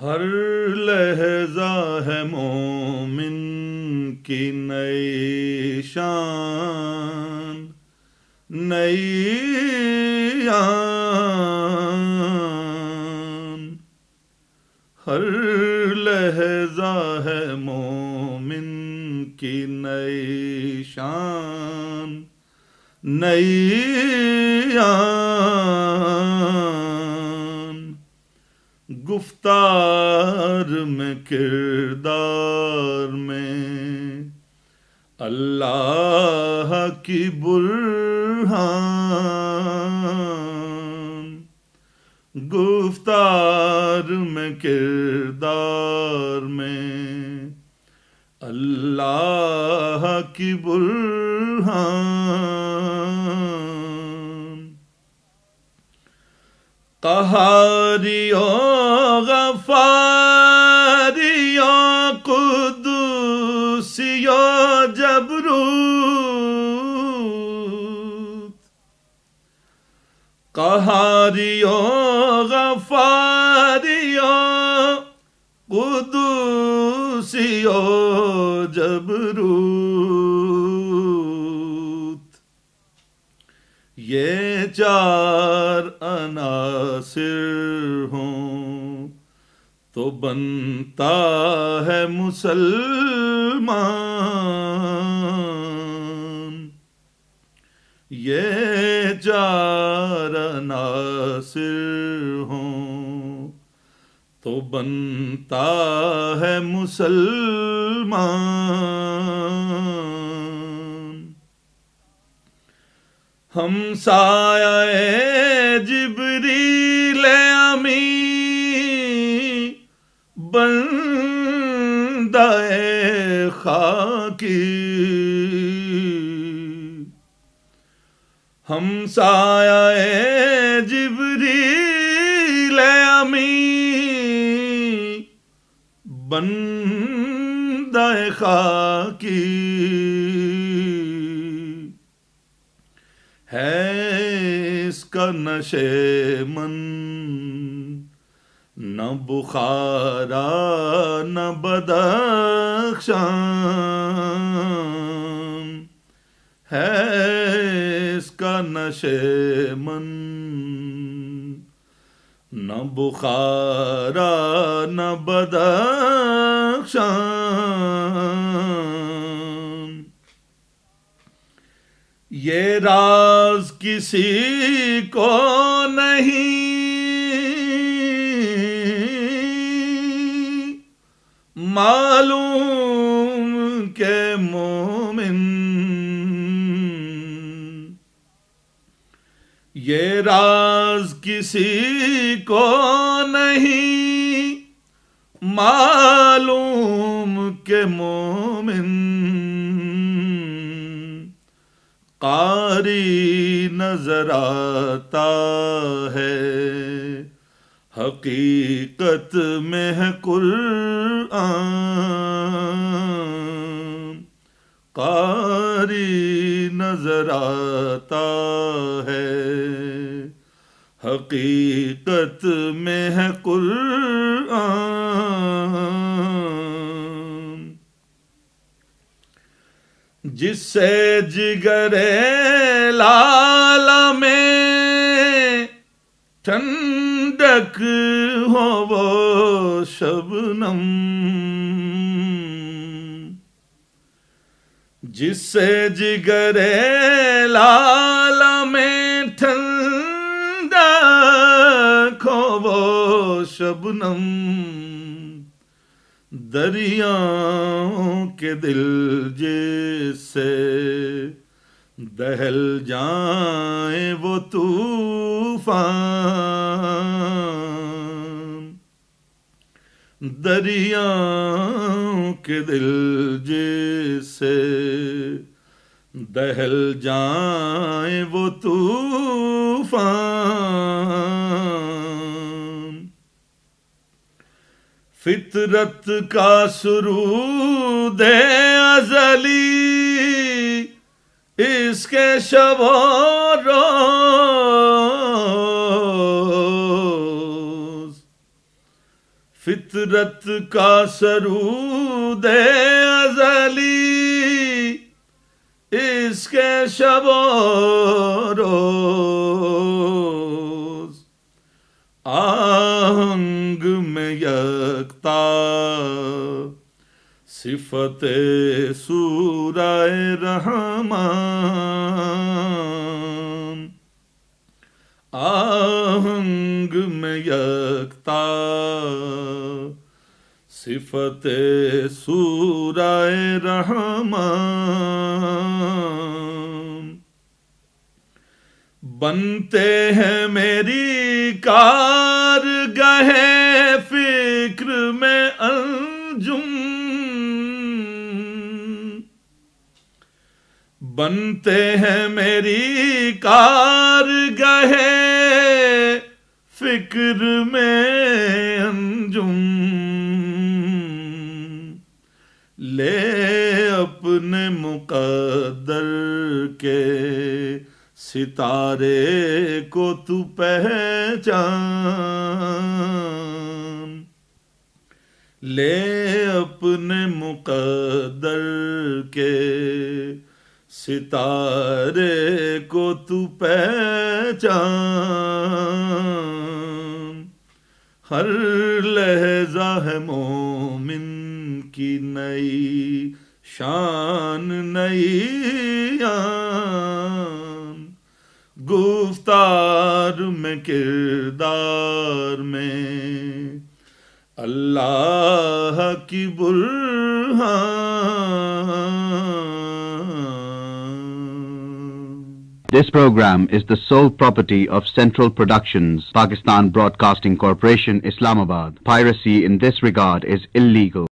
ہر لحظہ ہے مومن کی نئی شان، نئی آن۔ ہر لحظہ ہے مومن کی نئی شان، نئی آن۔ گفتار میں کردار میں اللہ کی برہان، گفتار میں کردار میں اللہ کی برہان۔ قہاریو غفاریو قدوسیو جبروت، قہاریو غفاریو قدوسیو جبروت، یہ چار عناصر ہوں تو بنتا ہے مسلمان، یہ چار عناصر ہوں تو بنتا ہے مسلمان۔ ہم سایہ جبریل امی بندہ خاکی، ہم سایہ جبریل امی بندہ خاکی، ہے اس کا نشے من نہ بخارا نہ بدخشان، ہے اس کا نشے من نہ بخارا نہ بدخشان۔ یہ راز کسی کو نہیں معلوم کہ مومن، یہ راز کسی کو نہیں معلوم کہ مومن، قاری نظر آتا ہے حقیقت میں ہے قرآن، قاری نظر آتا ہے حقیقت میں ہے قرآن۔ جس سے جگر لالہ میں ٹھنڈک ہو وہ شبنم، جس سے جگر لالہ میں ٹھنڈک ہو وہ شبنم، دریاؤں کے دل جس سے دہل جائیں وہ طوفان، دریاؤں کے دل جس سے دہل جائیں وہ طوفان۔ فطرت کا سرود ازلی اس کے شب و روز، فطرت کا سرود ازلی اس کے شب و روز آہنگ میں یکتا صفت سورہ رحمان آہنگ میں یکتا صفت سورہ رحمان بنتے ہیں میری کارگاہ فکر میں انجم بنتے ہیں میری کارگاہ فکر میں انجم لے اپنے مقدر کے ستارے کو تو پہچان لے اپنے مقدر کے ستارے کو تو پہچان ہر لحظہ ہے مومن کی نئی شان نئی آن گفتار میں کردار میں اللہ کی برہان. This program is the sole property of Central Productions, Pakistan Broadcasting Corporation, Islamabad. Piracy in this regard is illegal.